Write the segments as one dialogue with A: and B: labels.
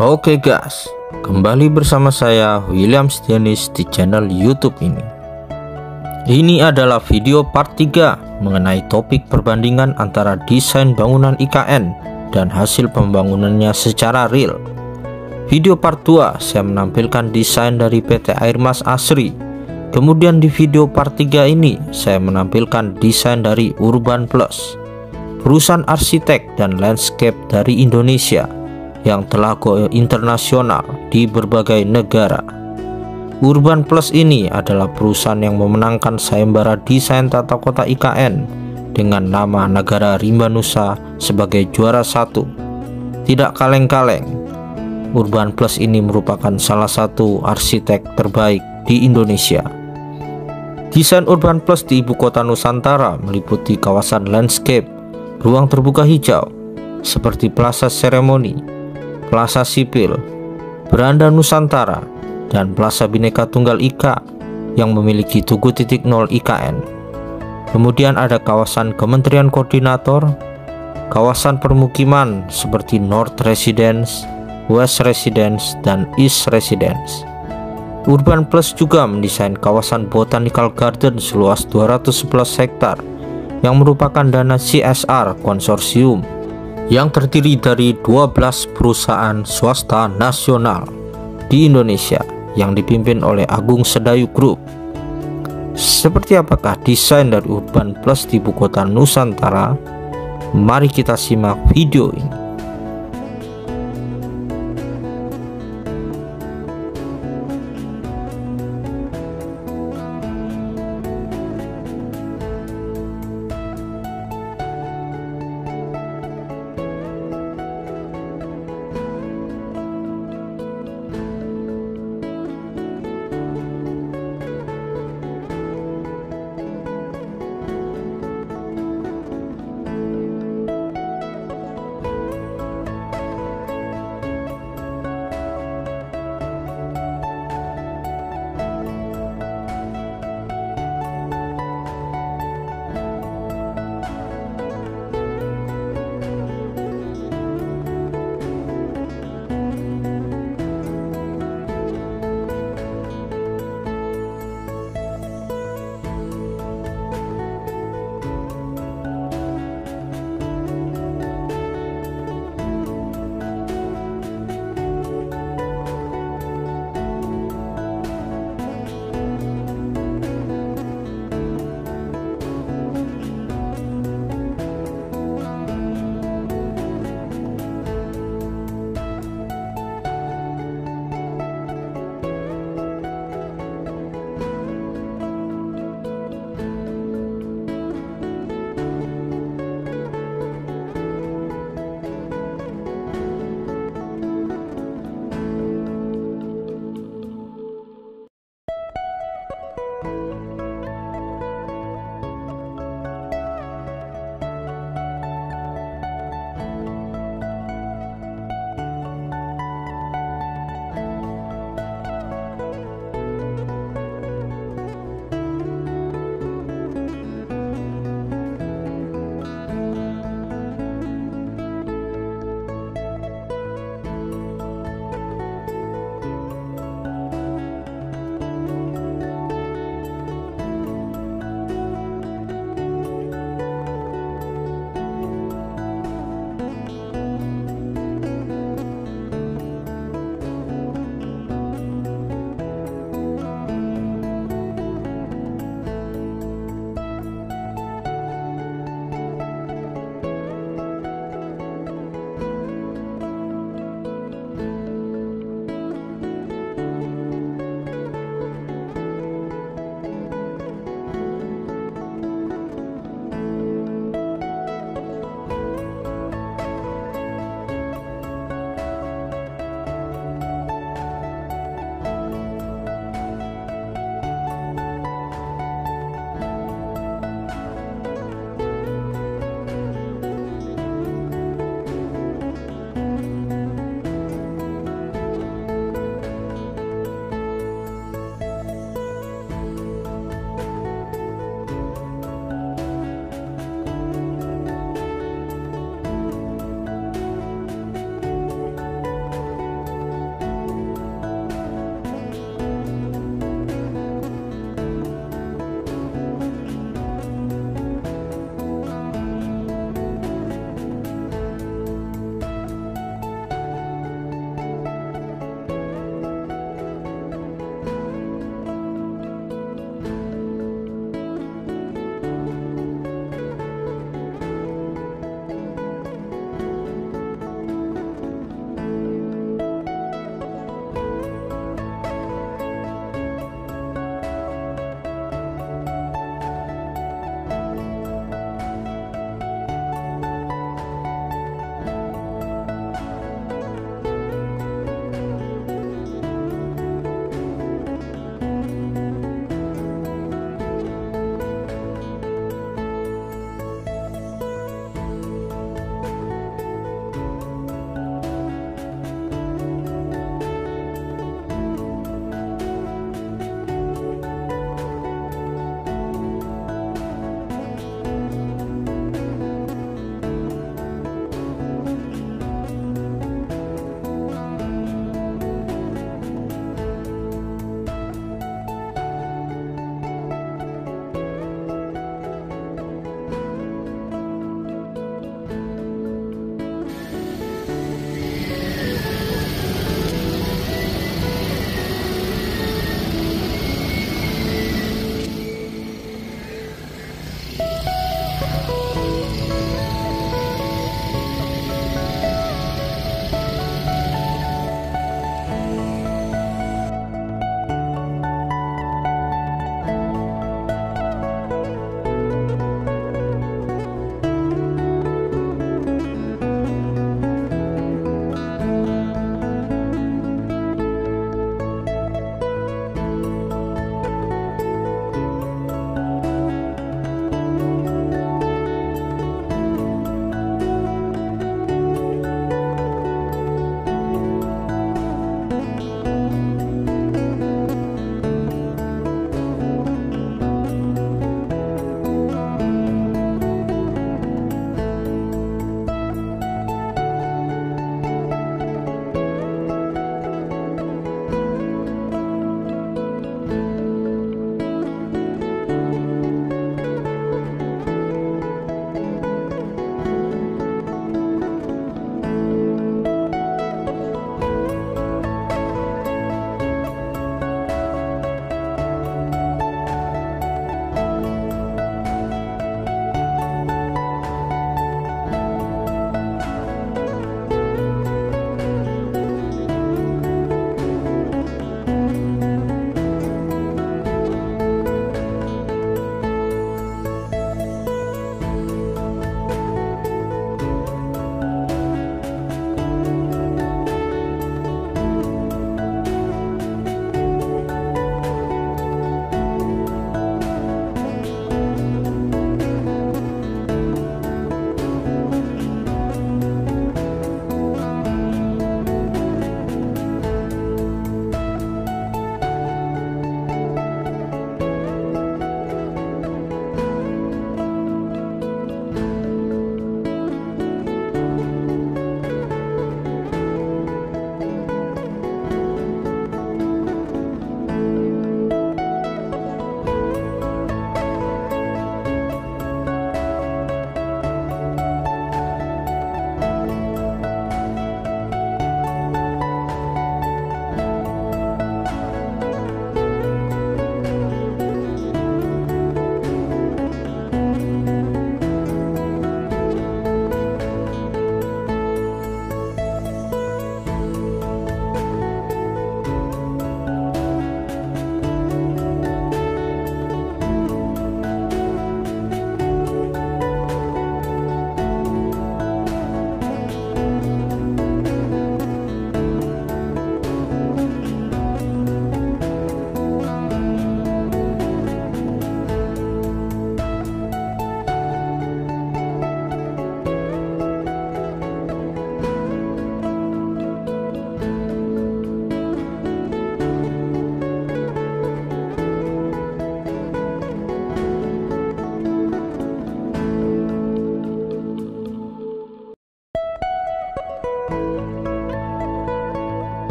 A: Oke guys, kembali bersama saya William Stianis di channel YouTube ini. Ini adalah video part 3 mengenai topik perbandingan antara desain bangunan IKN dan hasil pembangunannya secara real. Video part 2 saya menampilkan desain dari PT Airmas Asri. Kemudian di video part 3 ini saya menampilkan desain dari Urban Plus, perusahaan arsitek dan landscape dari Indonesia yang telah go internasional di berbagai negara. Urban Plus ini adalah perusahaan yang memenangkan sayembara desain tata kota IKN dengan nama Negara Rimba Nusa sebagai juara 1. Tidak kaleng-kaleng, Urban Plus ini merupakan salah satu arsitek terbaik di Indonesia. Desain Urban Plus di ibu kota Nusantara meliputi kawasan landscape, ruang terbuka hijau seperti Plaza Seremoni, Plaza Sipil, Beranda Nusantara, dan Plaza Bhinneka Tunggal Ika yang memiliki Tugu 0 IKN. Kemudian ada kawasan Kementerian Koordinator, kawasan permukiman seperti North Residence, West Residence, dan East Residence. Urban Plus juga mendesain kawasan Botanical Garden seluas 211 hektar yang merupakan dana CSR konsorsium yang terdiri dari 12 perusahaan swasta nasional di Indonesia yang dipimpin oleh Agung Sedayu Group. Seperti apakah desain dari Urban Plus di ibu kota Nusantara? Mari kita simak video ini.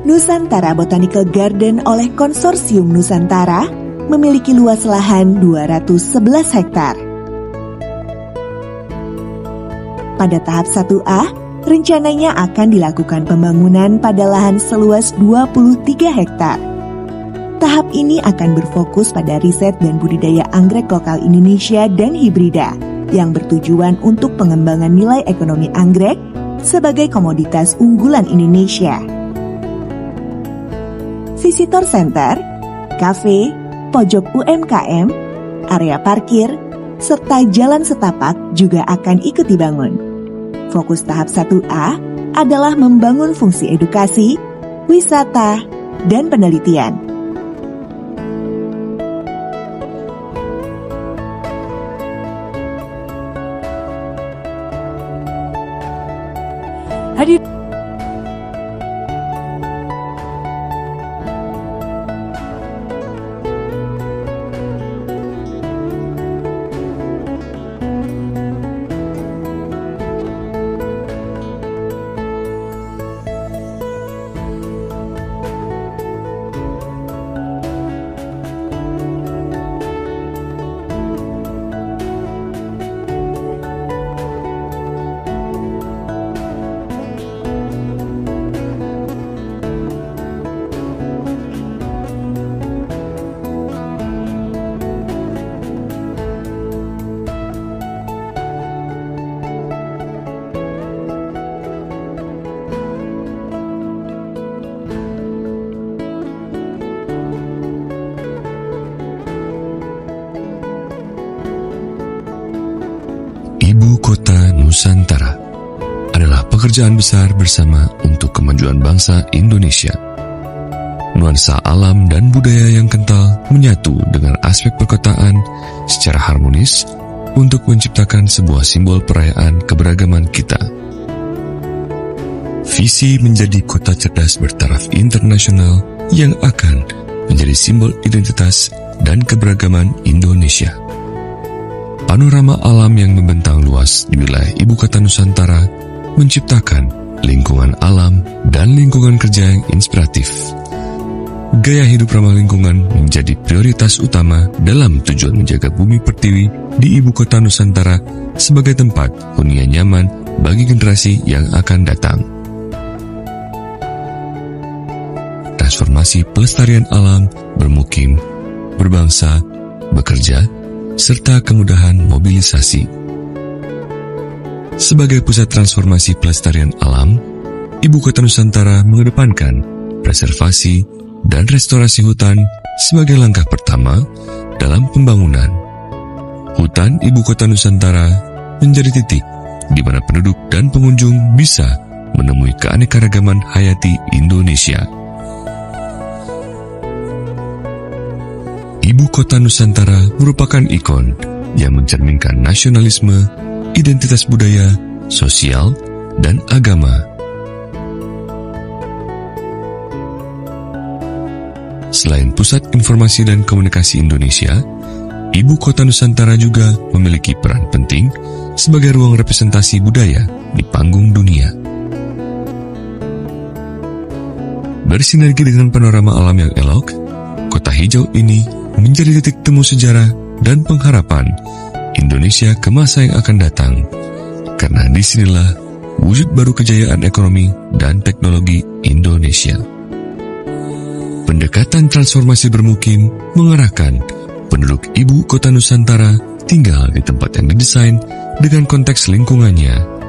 B: Nusantara Botanical Garden oleh Konsorsium Nusantara memiliki luas lahan 211 hektar. Pada tahap 1A, rencananya akan dilakukan pembangunan pada lahan seluas 23 hektar. Tahap ini akan berfokus pada riset dan budidaya anggrek lokal Indonesia dan hibrida yang bertujuan untuk pengembangan nilai ekonomi anggrek sebagai komoditas unggulan Indonesia. Visitor Center, kafe, pojok UMKM, area parkir, serta jalan setapak juga akan ikut dibangun. Fokus tahap 1A adalah membangun fungsi edukasi, wisata, dan penelitian.
C: Hadir
D: Ibu Kota Nusantara adalah pekerjaan besar bersama untuk kemajuan bangsa Indonesia. Nuansa alam dan budaya yang kental menyatu dengan aspek perkotaan secara harmonis untuk menciptakan sebuah simbol perayaan keberagaman kita. Visi menjadi kota cerdas bertaraf internasional yang akan menjadi simbol identitas dan keberagaman Indonesia. Panorama alam yang membentang luas di wilayah Ibu Kota Nusantara menciptakan lingkungan alam dan lingkungan kerja yang inspiratif. Gaya hidup ramah lingkungan menjadi prioritas utama dalam tujuan menjaga bumi pertiwi di Ibu Kota Nusantara sebagai tempat hunian nyaman bagi generasi yang akan datang. Transformasi pelestarian alam, bermukim, berbangsa, bekerja, serta kemudahan mobilisasi. Sebagai pusat transformasi pelestarian alam, Ibu Kota Nusantara mengedepankan preservasi dan restorasi hutan sebagai langkah pertama dalam pembangunan. Hutan Ibu Kota Nusantara menjadi titik di mana penduduk dan pengunjung bisa menemui keanekaragaman hayati Indonesia. Ibu Kota Nusantara merupakan ikon yang mencerminkan nasionalisme, identitas budaya, sosial, dan agama. Selain Pusat Informasi dan Komunikasi Indonesia, Ibu Kota Nusantara juga memiliki peran penting sebagai ruang representasi budaya di panggung dunia. Bersinergi dengan panorama alam yang elok, kota hijau ini menjadi titik temu sejarah dan pengharapan Indonesia ke masa yang akan datang, karena disinilah wujud baru kejayaan ekonomi dan teknologi Indonesia. Pendekatan transformasi bermukim mengarahkan penduduk Ibu Kota Nusantara tinggal di tempat yang didesain dengan konteks lingkungannya.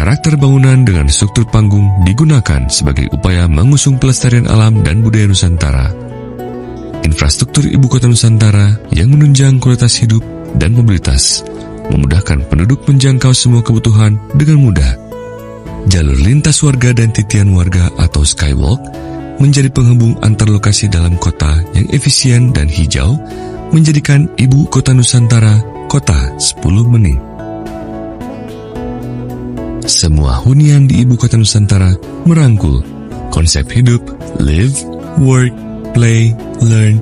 D: Karakter bangunan dengan struktur panggung digunakan sebagai upaya mengusung pelestarian alam dan budaya Nusantara. Infrastruktur Ibu Kota Nusantara yang menunjang kualitas hidup dan mobilitas memudahkan penduduk menjangkau semua kebutuhan dengan mudah. Jalur lintas warga dan titian warga atau skywalk menjadi penghubung antar lokasi dalam kota yang efisien dan hijau, menjadikan Ibu Kota Nusantara kota 10 menit. Semua hunian di Ibu Kota Nusantara merangkul konsep hidup, live, work, play, learn,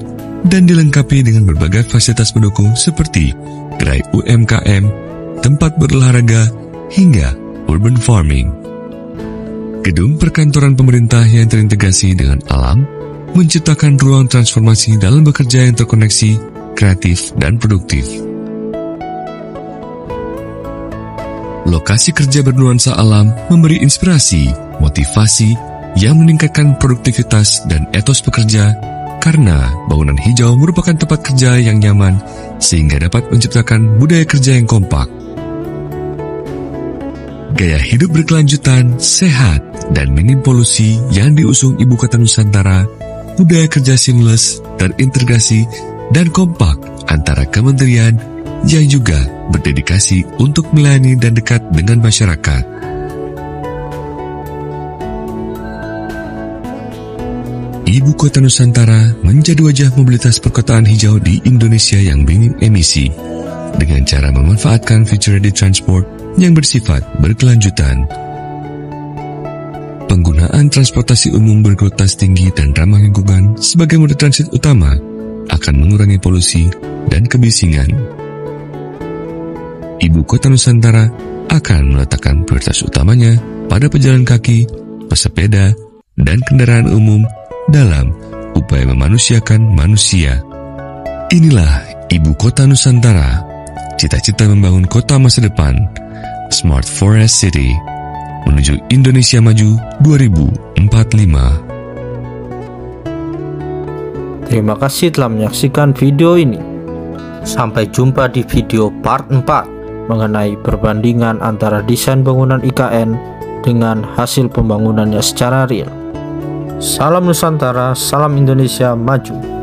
D: dan dilengkapi dengan berbagai fasilitas pendukung seperti gerai UMKM, tempat berolahraga, hingga urban farming. Gedung perkantoran pemerintah yang terintegrasi dengan alam menciptakan ruang transformasi dalam bekerja yang terkoneksi, kreatif, dan produktif. Lokasi kerja bernuansa alam memberi inspirasi, motivasi yang meningkatkan produktivitas dan etos pekerja karena bangunan hijau merupakan tempat kerja yang nyaman sehingga dapat menciptakan budaya kerja yang kompak. Gaya hidup berkelanjutan, sehat, dan minim polusi yang diusung Ibu Kota Nusantara, budaya kerja seamless, terintegrasi, dan kompak antara kementerian yang juga berdedikasi untuk melayani dan dekat dengan masyarakat. Ibu Kota Nusantara menjadi wajah mobilitas perkotaan hijau di Indonesia yang minim emisi dengan cara memanfaatkan future-ready transport yang bersifat berkelanjutan. Penggunaan transportasi umum berkualitas tinggi dan ramah lingkungan sebagai moda transit utama akan mengurangi polusi dan kebisingan. Ibu Kota Nusantara akan meletakkan prioritas utamanya pada pejalan kaki, pesepeda, dan kendaraan umum dalam upaya memanusiakan manusia. Inilah Ibu Kota Nusantara, cita-cita membangun kota masa depan, Smart Forest City, menuju Indonesia Maju 2045.
A: Terima kasih telah menyaksikan video ini. Sampai jumpa di video part 4 mengenai perbandingan antara desain bangunan IKN dengan hasil pembangunannya secara real. Salam Nusantara, salam Indonesia Maju.